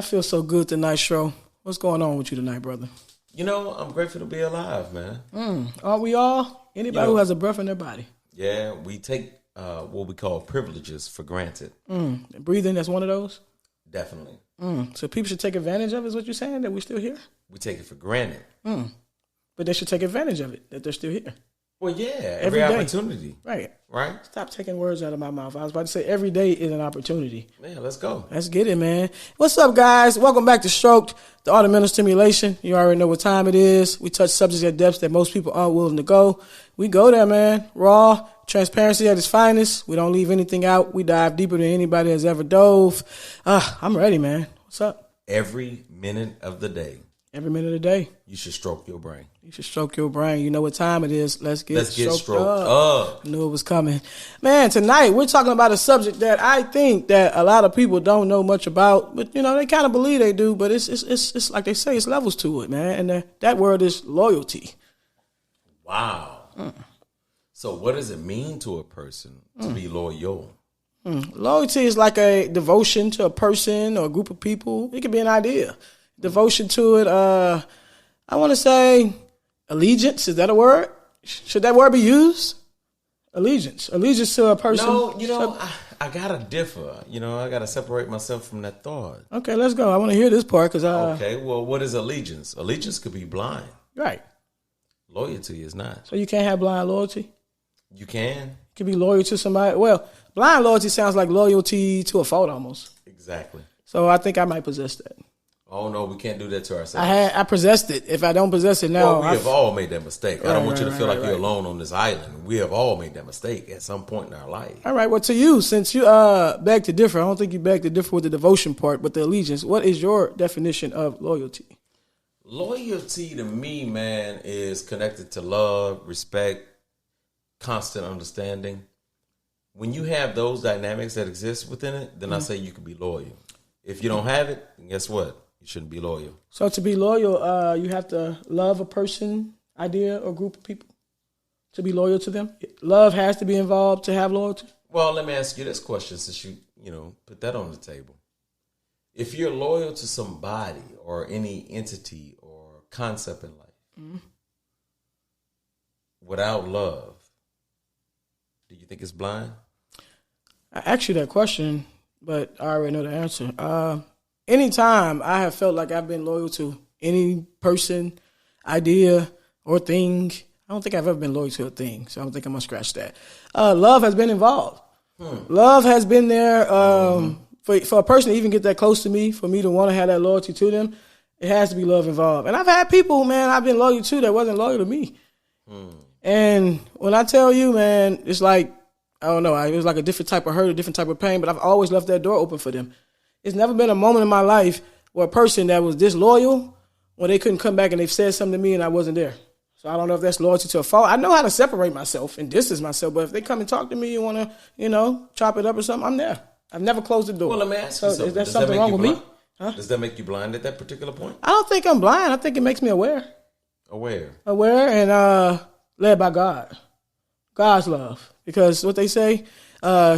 I feel so good tonight, Stro. What's going on with you tonight, brother? You know, I'm grateful to be alive, man. Aren't we all? Anybody who has a breath in their body. Yeah, we take what we call privileges for granted. Breathing, that's one of those? Definitely. So people should take advantage of it, is what you're saying, that we're still here? We take it for granted. But they should take advantage of it, that they're still here. Well, yeah, Every day. opportunity. Right. Right? Stop taking words out of my mouth. I was about to say every day is an opportunity. Man, let's go. Let's get it, man. What's up, guys? Welcome back to STROK'D, the art of mental stimulation. You already know what time it is. We touch subjects at depths that most people aren't willing to go. We go there, man. Raw, transparency at its finest. We don't leave anything out. We dive deeper than anybody has ever dove. I'm ready, man. What's up? Every minute of the day. Every minute of the day. You should stroke your brain. You should stroke your brain. You know what time it is. Let's get stroked up. I knew it was coming. Man, tonight we're talking about a subject that I think that a lot of people don't know much about, but you know, they kind of believe they do, but it's like they say, it's levels to it, man. And that word is loyalty. Wow. So what does it mean to a person to be loyal? Loyalty is like a devotion to a person or a group of people. It could be an idea. Devotion to it. I want to say allegiance. Is that a word? Should that word be used? Allegiance to a person. No, you know, I gotta differ. You know, I gotta separate myself from that thought. Okay, let's go. I want to hear this part because okay, well, what is allegiance? Allegiance could be blind. Right. Loyalty is not. So you can't have blind loyalty. You can. You can be loyal to somebody. Well, blind loyalty sounds like loyalty to a fault almost. Exactly. So I think I might possess that. Oh, no, we can't do that to ourselves. I possessed it. If I don't possess it now. Well, we have all made that mistake. I don't want you to feel like you're alone on this island. We have all made that mistake at some point in our life. All right. Well, to you, since you beg to differ, I don't think you beg to differ with the devotion part, but the allegiance. What is your definition of loyalty? Loyalty to me, man, is connected to love, respect, constant understanding. When you have those dynamics that exist within it, then I say you can be loyal. If you don't have it, then guess what? You shouldn't be loyal. So to be loyal, you have to love a person, idea, or group of people to be loyal to them? Love has to be involved to have loyalty? Well, let me ask you this question since you put that on the table. If you're loyal to somebody or any entity or concept in life without love, do you think it's blind? I asked you that question, but I already know the answer. Anytime I have felt like I've been loyal to any person, idea, or thing, I don't think I've ever been loyal to a thing, so I don't think I'm going to scratch that. Love has been involved. Love has been there for a person to even get that close to me, for me to want to have that loyalty to them, it has to be love involved. And I've had people, man, I've been loyal to that wasn't loyal to me. And when I tell you, man, it's like, I don't know, it was like a different type of hurt, a different type of pain, but I've always left that door open for them. It's never been a moment in my life where a person that was disloyal, when they couldn't come back and they've said something to me and I wasn't there. So I don't know if that's loyalty to a fault. I know how to separate myself and distance myself, but if they come and talk to me and want to, chop it up or something, I'm there. I've never closed the door. Well, let me ask you something. Is there something wrong with me? Huh? Does that make you blind at that particular point? I don't think I'm blind. I think it makes me aware. Aware And led by God. God's love. Because what they say,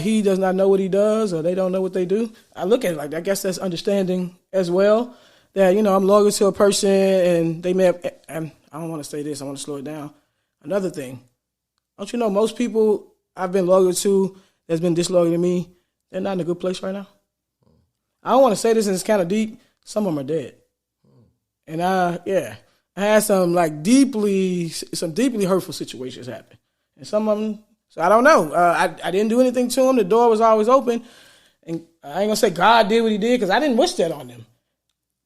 he does not know what he does, or they don't know what they do. I look at it like that. I guess that's understanding as well. That, I'm loyal to a person and they may have, and I don't want to say this, I want to slow it down. Another thing, don't you know most people I've been loyal to that's been disloyal to me, they're not in a good place right now? I don't want to say this and it's kind of deep. Some of them are dead. And I had some deeply hurtful situations happen. And some of them, so I don't know. I didn't do anything to them. The door was always open. And I ain't going to say God did what he did because I didn't wish that on them.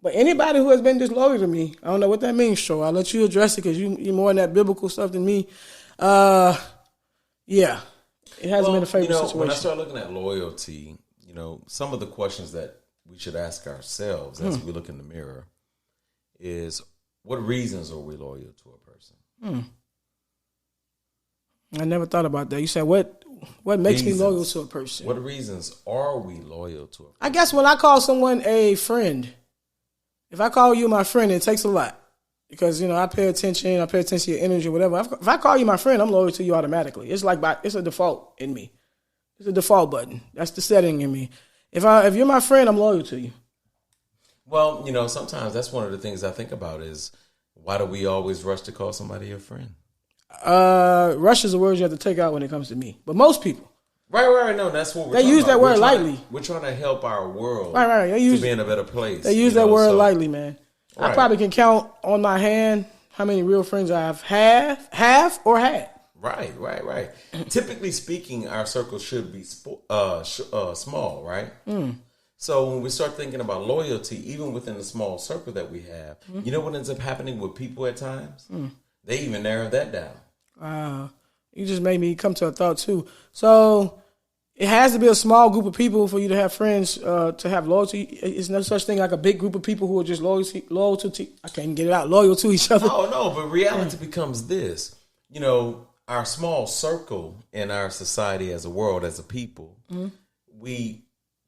But anybody who has been disloyal to me, I don't know what that means, so I'll let you address it because you're more in that biblical stuff than me. It hasn't been a favorite situation. When I start looking at loyalty, some of the questions that we should ask ourselves as we look in the mirror is, what reasons are we loyal to a person? I never thought about that. You said, what makes me loyal to a person? What reasons are we loyal to a person? I guess when I call someone a friend, if I call you my friend, it takes a lot. Because, I pay attention to your energy, whatever. If I call you my friend, I'm loyal to you automatically. It's it's a default in me. It's a default button. That's the setting in me. If you're my friend, I'm loyal to you. Well, sometimes that's one of the things I think about is why do we always rush to call somebody a friend? Rush is a word you have to take out when it comes to me. But most people. Right. No, that's what we're They talking use about. that word lightly. We're trying to help our world Right. to be in a better place. They use that word lightly, man. Right. I probably can count on my hand how many real friends I've have or had. Right. Typically speaking, our circle should be small, right? So when we start thinking about loyalty, even within the small circle that we have, you know what ends up happening with people at times? They even narrow that down. Wow. You just made me come to a thought, too. So it has to be a small group of people for you to have friends, to have loyalty. It's no such thing like a big group of people who are just loyal to I can't get it out, loyal to each other. Oh, no, but reality becomes this. Our small circle in our society as a world, as a people, we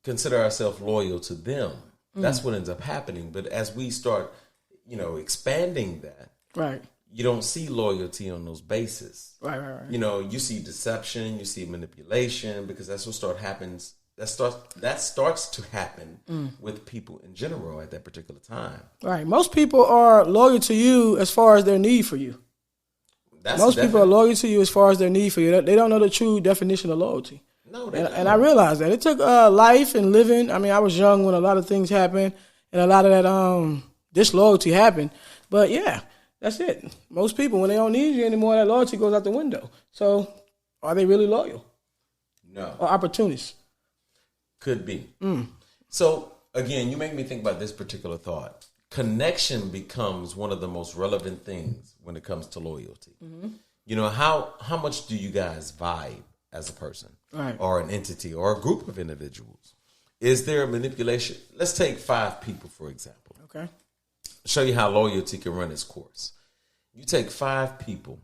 consider ourselves loyal to them. That's what ends up happening. But as we start, expanding that, right, you don't see loyalty on those bases. Right. You see deception, you see manipulation, because that's what happens. That starts to happen with people in general at that particular time. Right. Most people are loyal to you as far as their need for you. Most people are loyal to you as far as their need for you. They don't know the true definition of loyalty. No, and I realized that. It took life and living. I mean, I was young when a lot of things happened, and a lot of that disloyalty happened. But yeah, that's it. Most people, when they don't need you anymore, that loyalty goes out the window. So are they really loyal? No. Or opportunists? Could be. So again, you make me think about this particular thought. Connection becomes one of the most relevant things when it comes to loyalty. How much do you guys vibe as a person, right, or an entity, or a group of individuals? Is there a manipulation? Let's take 5 people, for example. Okay. Show you how loyalty can run its course. You take 5 people.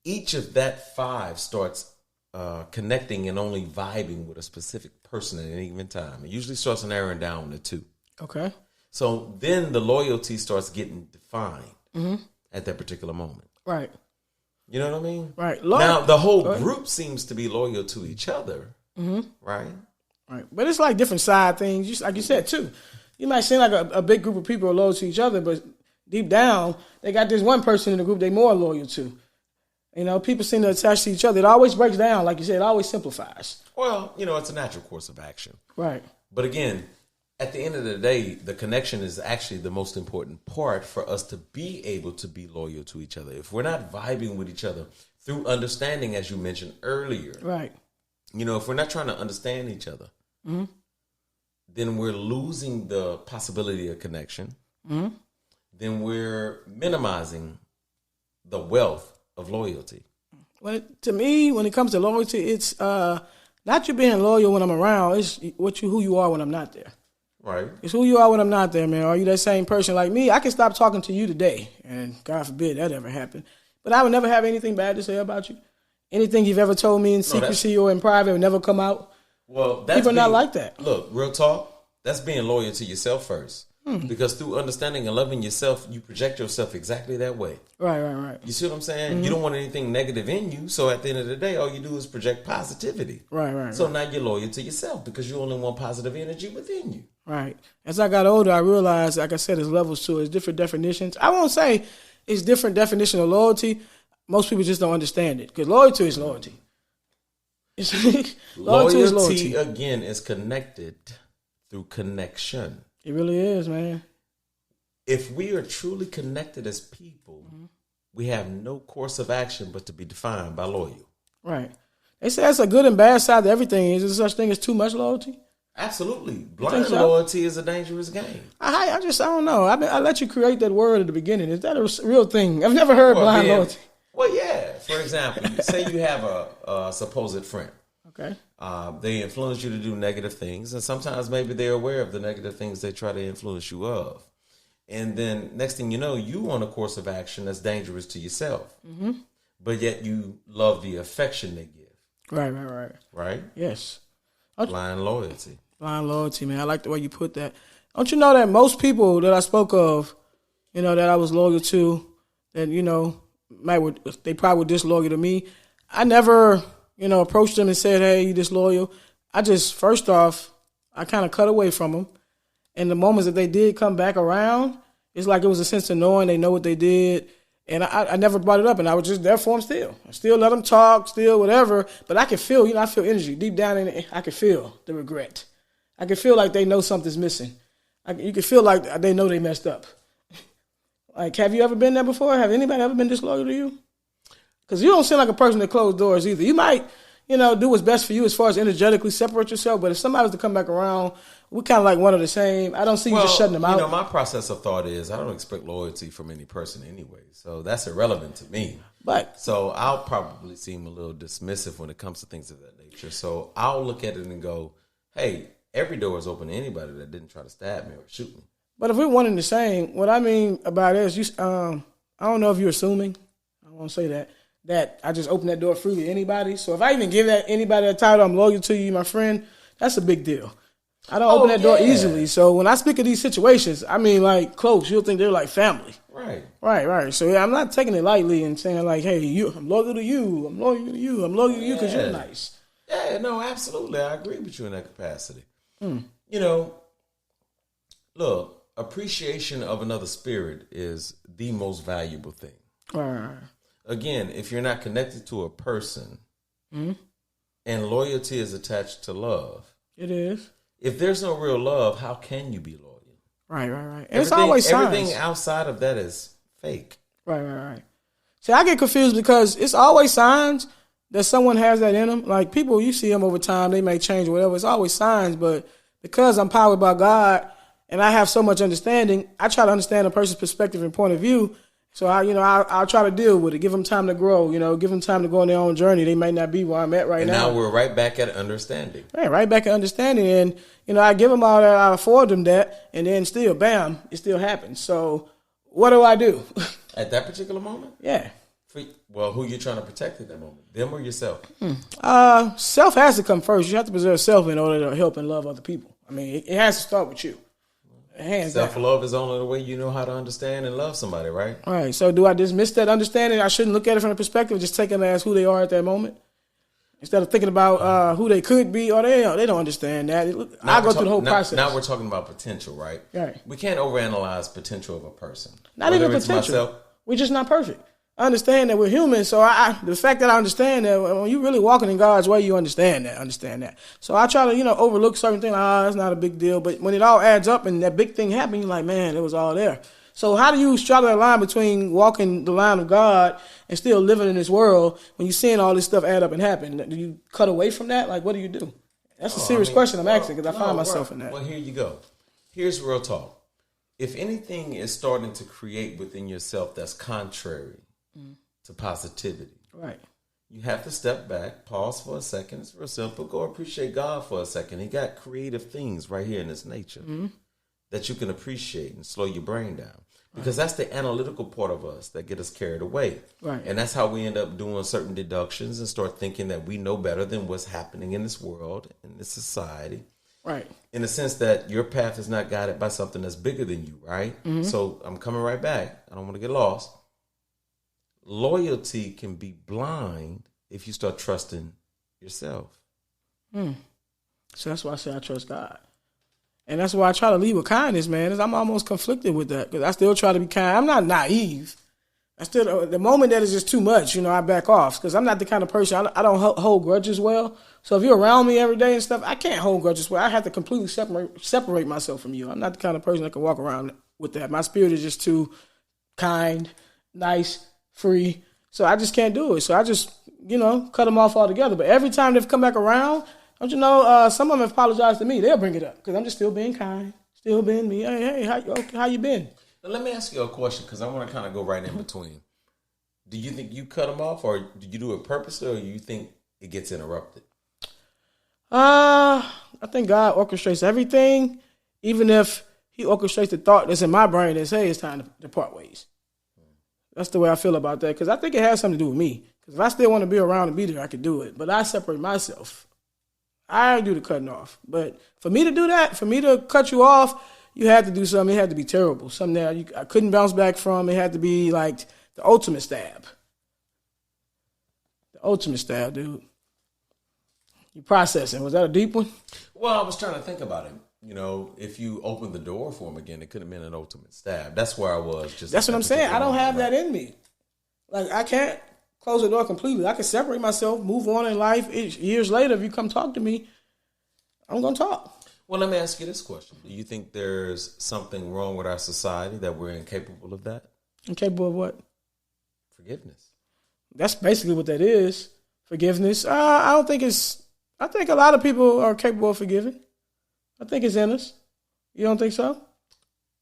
Each of that 5 starts connecting and only vibing with a specific person at any given time. It usually starts narrowing down to 2. Okay. So then the loyalty starts getting defined at that particular moment. Right. You know what I mean? Right. Now, the whole group seems to be loyal to each other. Right? Right. But it's like different side things, just like you said, too. You might seem like a big group of people are loyal to each other, but deep down, they got this one person in the group they're more loyal to. People seem to attach to each other. It always breaks down, like you said. It always simplifies. Well, it's a natural course of action. Right. But again, at the end of the day, the connection is actually the most important part for us to be able to be loyal to each other. If we're not vibing with each other through understanding, as you mentioned earlier, right? If we're not trying to understand each other, then we're losing the possibility of connection. Then we're minimizing the wealth of loyalty. To me, when it comes to loyalty, it's not you being loyal when I'm around. It's who you are when I'm not there. Right. It's who you are when I'm not there, man. Are you that same person like me? I can stop talking to you today, and God forbid that ever happen. But I would never have anything bad to say about you. Anything you've ever told me in secrecy or in private would never come out. Well, people are not like that. Look, real talk, that's being loyal to yourself first. Because through understanding and loving yourself, you project yourself exactly that way. Right. You see what I'm saying? You don't want anything negative in you. So at the end of the day, all you do is project positivity. Right. So now you're loyal to yourself because you only want positive energy within you. Right. As I got older, I realized, like I said, there's levels to it. It's different definitions. I won't say it's different definition of loyalty. Most people just don't understand it because loyalty is loyalty. Loyalty, again, is connected through connection. It really is, man. If we are truly connected as people, we have no course of action but to be defined by loyal. Right. They say it's a good and bad side to everything. Is there such thing as too much loyalty? Absolutely. Blind loyalty is a dangerous game. I don't know. I let you create that word at the beginning. Is that a real thing? I've never heard blind loyalty. Well, yeah. For example, say you have a supposed friend. Okay. They influence you to do negative things, and sometimes maybe they're aware of the negative things they try to influence you of. And then next thing you know, you on a course of action that's dangerous to yourself. But yet you love the affection they give. Right. Right? Yes. Blind loyalty. Blind loyalty, man. I like the way you put that. Don't you know that most people that I spoke of, that I was loyal to, that, they probably were disloyal to me. I never, approached them and said, hey, you disloyal. I just, first off, I kind of cut away from them. And the moments that they did come back around, it's like it was a sense of knowing they know what they did. And I never brought it up, and I was just there for them still. I still let them talk, still whatever. But I could feel, I feel energy. Deep down in it, I could feel the regret. I could feel like they know something's missing. You could feel like they know they messed up. Like, have you ever been there before? Have anybody ever been disloyal to you? Because you don't seem like a person that closed doors either. You might, do what's best for you as far as energetically separate yourself. But if somebody was to come back around, we kind of like one of the same. I don't see you just shutting them out. My process of thought is I don't expect loyalty from any person anyway. So that's irrelevant to me. So I'll probably seem a little dismissive when it comes to things of that nature. So I'll look at it and go, hey, every door is open to anybody that didn't try to stab me or shoot me. But if we're one and the same, what I mean about it is, I don't know if you're assuming, I won't say that I just open that door freely to anybody. So if I even give anybody that title, I'm loyal to you, my friend, that's a big deal. I don't open that door easily. So when I speak of these situations, I mean like close. You'll think they're like family. Right. So yeah, I'm not taking it lightly and saying like, hey, I'm loyal to you. I'm loyal to you. I'm loyal to you because you're nice. Yeah, no, absolutely. I agree with you in that capacity. Look, appreciation of another spirit is the most valuable thing. Right. Again, if you're not connected to a person and loyalty is attached to love. It is. If there's no real love, how can you be loyal? Right. And it's always signs. Everything outside of that is fake. Right. See, I get confused because it's always signs that someone has that in them. Like people, you see them over time, they may change or whatever. It's always signs, but because I'm powered by God and I have so much understanding, I try to understand a person's perspective and point of view. So I'll try to deal with it, give them time to grow, give them time to go on their own journey. They may not be where I'm at right now. And now we're right back at understanding. Right back at understanding. And, I give them all that, I afford them that, and then still, bam, it still happens. So what do I do? At that particular moment? Yeah. Who are you trying to protect at that moment? Them or yourself? Self has to come first. You have to preserve self in order to help and love other people. I mean, it has to start with you. Self-love is only the way you know how to understand and love somebody, right? Right. So do I dismiss that understanding? I shouldn't look at it from the perspective of just taking them as who they are at that moment? Instead of thinking about who they could be, or they don't understand that. I go through the whole process. Now we're talking about potential, right? Right. We can't overanalyze potential of a person. Not even potential. We're just not perfect. I understand that we're human, so the fact that I understand that when you're really walking in God's way, you understand that. So I try to, overlook certain things. It's not a big deal. But when it all adds up and that big thing happened, you're like, man, it was all there. So how do you straddle that line between walking the line of God and still living in this world when you're seeing all this stuff add up and happen? Do you cut away from that? Like, what do you do? That's a serious question I'm asking because I find myself in that. Well, here you go. Here's real talk. If anything is starting to create within yourself that's contrary to positivity. Right. You have to step back, pause for a second. It's real simple. Go appreciate God for a second. He got creative things right here in his nature that you can appreciate and slow your brain down. Because that's the analytical part of us that get us carried away. Right. And that's how we end up doing certain deductions and start thinking that we know better than what's happening in this world, in this society. Right. In the sense that your path is not guided by something that's bigger than you, right? So I'm coming right back. I don't want to get lost. Loyalty can be blind if you start trusting yourself. So that's why I say I trust God. And that's why I try to lead with kindness, man. Is I'm almost conflicted with that because I still try to be kind. I'm not naive. I still, the moment that is just too much, I back off because I'm not the kind of person, I don't hold grudges well. So if you're around me every day and stuff, I can't hold grudges well. I have to completely separate myself from you. I'm not the kind of person that can walk around with that. My spirit is just too kind, nice, free. So I just can't do it. So I just, cut them off altogether. But every time they've come back around, don't you know, some of them have apologized to me. They'll bring it up because I'm just still being kind, still being me. Hey, how you been? Now, let me ask you a question because I want to kind of go right in between. Do you think you cut them off or do you do it purposely or do you think it gets interrupted? I think God orchestrates everything, even if he orchestrates the thought that's in my brain that says it's time to part ways. That's the way I feel about that because I think it has something to do with me. Because if I still want to be around and be there, I could do it. But I separate myself. I do the cutting off. But for me to do that, for me to cut you off, you had to do something. It had to be terrible. Something that I couldn't bounce back from. It had to be like the ultimate stab. The ultimate stab, dude. You processing. Was that a deep one? Well, I was trying to think about it. you know, if you opened the door for him again, it could have been an ultimate stab. That's where I was. Just that's what I'm saying. I don't have that in me. Like, I can't close the door completely. I can separate myself, move on in life. Years later, if you come talk to me, I'm going to talk. Well, let me ask you this question. Do you think there's something wrong with our society that we're incapable of that? Incapable of what? Forgiveness. That's basically what that is. Forgiveness. I don't think it's... I think a lot of people are capable of forgiving. I think it's in us. You don't think so?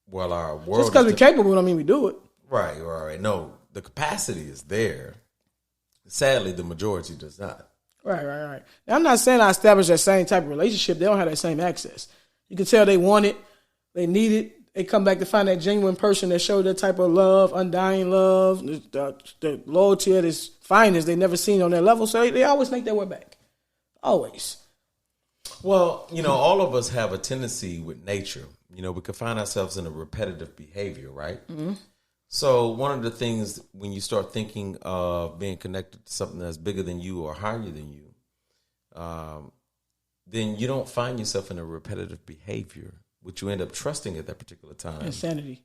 Well, our world... Just because we're capable don't mean we do it. Right. No, the capacity is there. Sadly, the majority does not. Right. Now, I'm not saying I established that same type of relationship. They don't have that same access. You can tell they want it. They need it. They come back to find that genuine person that showed that type of love, undying love, the loyalty at its finest they never seen on that level. So they always make their way back. Always. Well, you know, all of us have a tendency with nature. You know, we can find ourselves in a repetitive behavior, right? Mm-hmm. So one of the things when you start thinking of being connected to something that's bigger than you or higher than you, then you don't find yourself in a repetitive behavior, which you end up trusting at that particular time. Insanity.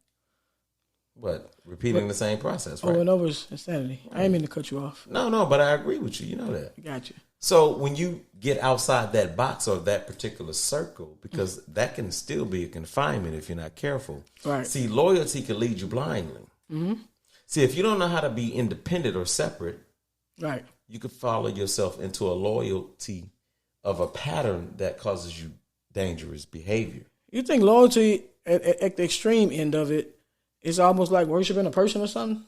What? Repeating the same process, right? Over and over is insanity. I ain't mean to cut you off. No, but I agree with you. You know that. Got you. So when you get outside that box or that particular circle, because that can still be a confinement if you're not careful. Right. See, loyalty can lead you blindly. Mm-hmm. See, if you don't know how to be independent or separate, right, you could follow yourself into a loyalty of a pattern that causes you dangerous behavior. You think loyalty at the extreme end of it is almost like worshiping a person or something?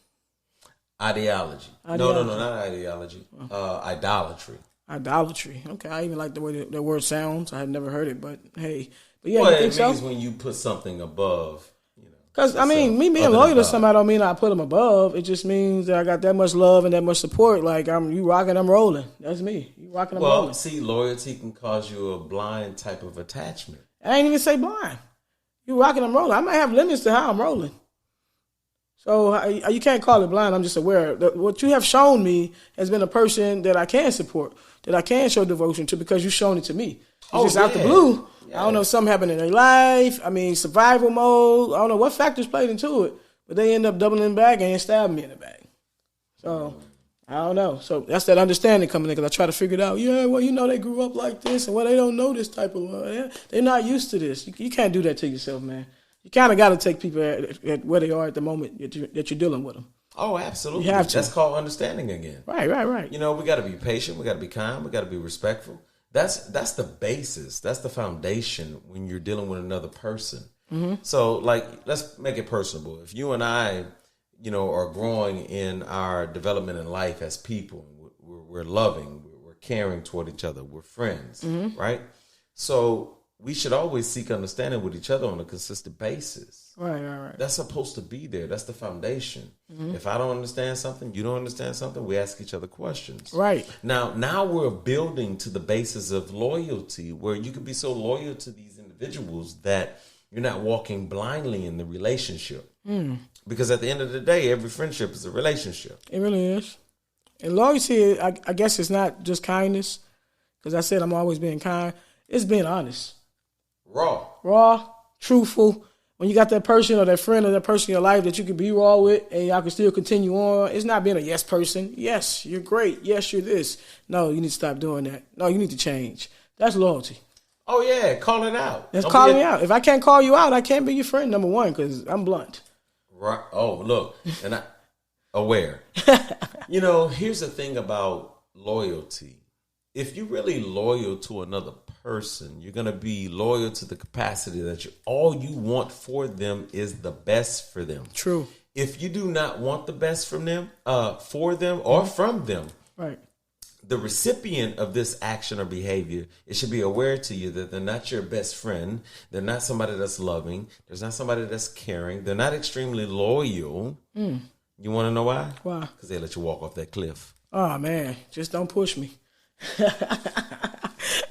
Ideology. No, not ideology. Idolatry. Idolatry. Okay, I even like the way that word sounds. I had never heard it, but hey. But yeah, well, you think it so? means when you put something above, you know. Because, I mean, me being loyal to somebody don't mean I put them above. It just means that I got that much love and that much support. Like, you rocking, I'm rolling. That's me. You rocking, I'm rolling. Well, see, loyalty can cause you a blind type of attachment. I ain't even say blind. You rocking, I'm rolling. I might have limits to how I'm rolling. So you can't call it blind. I'm just aware. What you have shown me has been a person that I can support, that I can show devotion to because you've shown it to me. It's just out the blue. Yeah. I don't know if something happened in their life. I mean, survival mode. I don't know what factors played into it, but they end up doubling back and stabbing me in the back. So I don't know. So that's that understanding coming in because I try to figure it out. Yeah, well, you know, they grew up like this, and well, they don't know this type of love. They're not used to this. You can't do that to yourself, man. You kind of got to take people at where they are at the moment that you're dealing with them. Oh, absolutely. You have to. That's called understanding again. Right. You know, we got to be patient. We got to be kind. We got to be respectful. That's the basis. That's the foundation when you're dealing with another person. Mm-hmm. So, like, let's make it personable. If you and I, you know, are growing in our development in life as people, we're loving, we're caring toward each other, we're friends, right? So we should always seek understanding with each other on a consistent basis. Right. That's supposed to be there. That's the foundation. Mm-hmm. If I don't understand something, you don't understand something, we ask each other questions. Right. Now we're building to the basis of loyalty where you can be so loyal to these individuals that you're not walking blindly in the relationship. Because at the end of the day, every friendship is a relationship. It really is. And loyalty, I guess it's not just kindness. Because I said I'm always being kind. It's being honest. Raw, truthful. When you got that person or that friend or that person in your life that you can be raw with and y'all can still continue on, it's not being a yes person. Yes, you're great. Yes, you're this. No, you need to stop doing that. No, you need to change. That's loyalty. Oh, yeah, call it out. That's calling me out. If I can't call you out, I can't be your friend, number one, because I'm blunt. Right. Oh, look, and I aware. You know, here's the thing about loyalty. If you're really loyal to another person, you're going to be loyal to the capacity that all you want for them is the best for them. True. If you do not want the best from them, for them or from them, right, the recipient of this action or behavior, it should be aware to you that they're not your best friend. They're not somebody that's loving. There's not somebody that's caring. They're not extremely loyal. You want to know why? Why? Because they let you walk off that cliff. Oh, man. Just don't push me.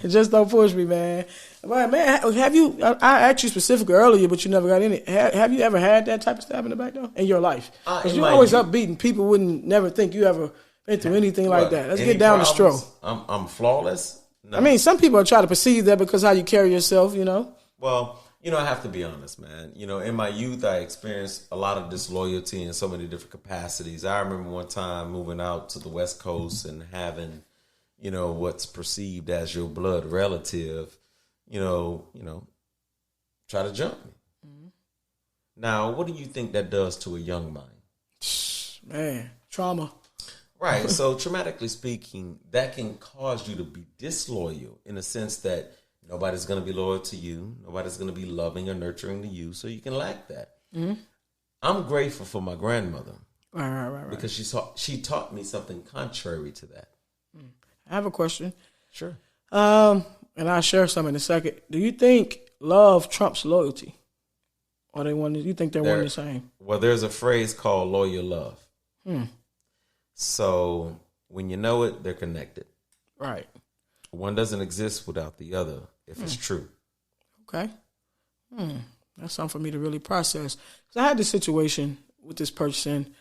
Just don't push me, man. But, man, have you, I asked you specifically earlier, but you never got in it. Have you ever had that type of stab in the back, though, in your life? Because you're always upbeat, and people wouldn't never think you ever been through anything like that. Let's get down to straw. I'm flawless. No. I mean, some people are trying to perceive that because how you carry yourself, you know. Well, I have to be honest, man. In my youth, I experienced a lot of disloyalty in so many different capacities. I remember one time moving out to the West Coast and having, what's perceived as your blood relative, try to jump me. Mm-hmm. Now, what do you think that does to a young mind? Man, trauma. Right. So, traumatically speaking, that can cause you to be disloyal in the sense that nobody's going to be loyal to you. Nobody's going to be loving or nurturing to you. So you can lack that. Mm-hmm. I'm grateful for my grandmother. Right. Because she taught me something contrary to that. I have a question. Sure. And I'll share some in a second. Do you think love trumps loyalty? Or you think they're one and the same? Well, there's a phrase called loyal love. So when you know it, they're connected. Right. One doesn't exist without the other, if it's true. Okay. That's something for me to really process. Because I had this situation with this person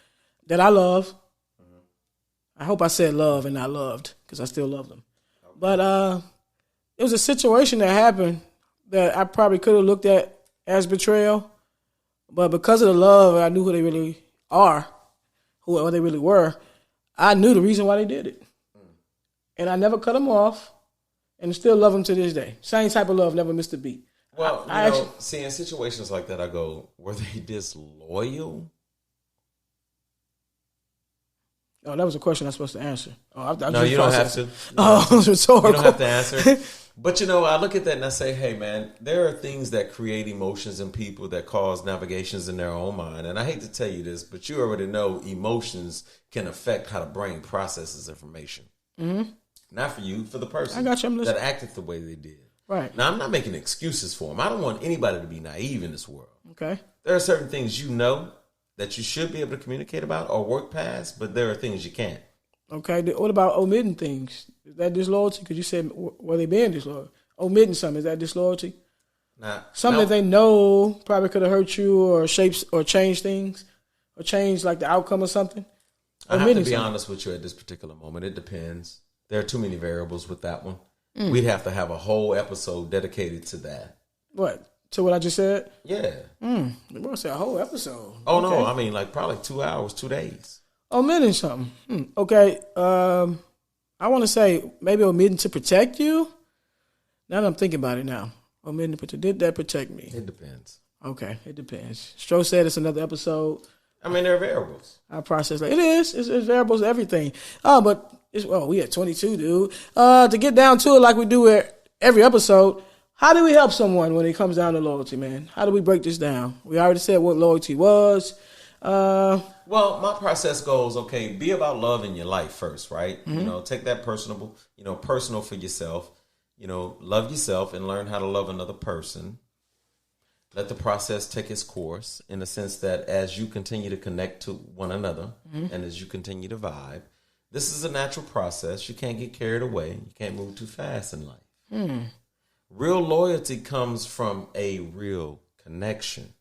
that I love. Mm-hmm. I hope I said love and not loved, because I still love them. Okay. But it was a situation that happened that I probably could have looked at as betrayal. But because of the love, I knew who they really are, who they really were. I knew the reason why they did it. And I never cut them off. And still love them to this day. Same type of love, never missed a beat. Well, see, in situations like that, I go, were they disloyal? Oh, that was a question I was supposed to answer. No, you don't have to. It was rhetorical. You don't have to answer. But, I look at that and I say, hey, man, there are things that create emotions in people that cause navigations in their own mind. And I hate to tell you this, but you already know emotions can affect how the brain processes information. Mm-hmm. Not for you, for the person that acted the way they did. Right. Now, I'm not making excuses for them. I don't want anybody to be naive in this world. Okay. There are certain things that you should be able to communicate about or work past, but there are things you can't. Okay. What about omitting things? Is that disloyalty? Because you said, were they being disloyal? Omitting something, is that disloyalty? Something that they know probably could have hurt you or shapes or changed things or changed like the outcome of something? I have to be honest with you at this particular moment. It depends. There are too many variables with that one. We'd have to have a whole episode dedicated to that. What? To what I just said? Yeah. We're going to say a whole episode. Oh, okay. No. I mean, like probably 2 hours, 2 days. Omitting something. Okay. I want to say maybe omitting to protect you. Now that I'm thinking about it now. Omitting to protect. Did that protect me? It depends. Okay. It depends. Stro said it's another episode. I mean, there are variables. I process like it is. It's variables, everything. But we at 22, dude. To get down to it like we do at every episode, how do we help someone when it comes down to loyalty, man? How do we break this down? We already said what loyalty was. Well, my process goes, okay, be about love in your life first, right? Mm-hmm. Take that personal for yourself. Love yourself and learn how to love another person. Let the process take its course in the sense that as you continue to connect to one another and as you continue to vibe, this is a natural process. You can't get carried away. You can't move too fast in life. Real loyalty comes from a real connection.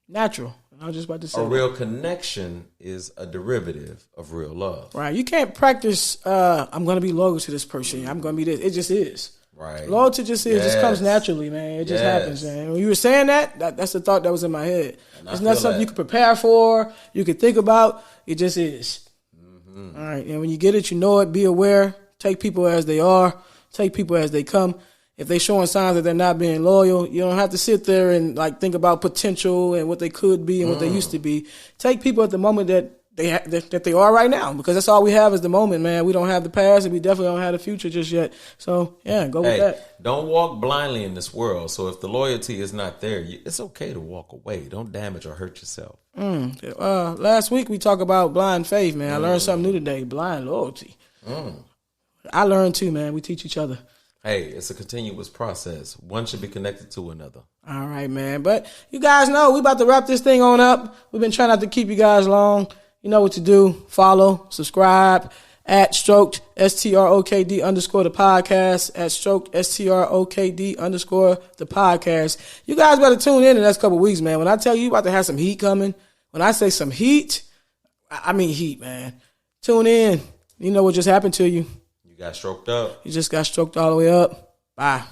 Natural. I was just about to say a real connection is a derivative of real love. Right. You can't practice, I'm going to be loyal to this person. I'm going to be this. It just is. Right. Loyalty just is. It just comes naturally, man. It just happens, man. When you were saying that's the thought that was in my head. It's not something you can prepare for, you can think about. It just is. Mm-hmm. All right. And when you get it, you know it. Be aware. Take people as they are. Take people as they come. If they're showing signs that they're not being loyal, you don't have to sit there and think about potential and what they could be and what they used to be. Take people at the moment that they are right now, because that's all we have is the moment, man. We don't have the past, and we definitely don't have the future just yet. So, go with that. Don't walk blindly in this world. So if the loyalty is not there, it's okay to walk away. Don't damage or hurt yourself. Last week we talked about blind faith, man. I learned something new today, blind loyalty. I learned too, man. We teach each other. Hey, it's a continuous process. One should be connected to another. All right, man. But you guys know we about to wrap this thing on up. We've been trying not to keep you guys long. You know what to do. Follow, subscribe at STROK'D, STROK'D _ the podcast, at STROK'D, STROK'D _ the podcast. You guys better tune in the next couple of weeks, man. When I tell you about to have some heat coming, when I say some heat, I mean heat, man. Tune in. You know what just happened to you. You got stroked up. You just got stroked all the way up. Bye.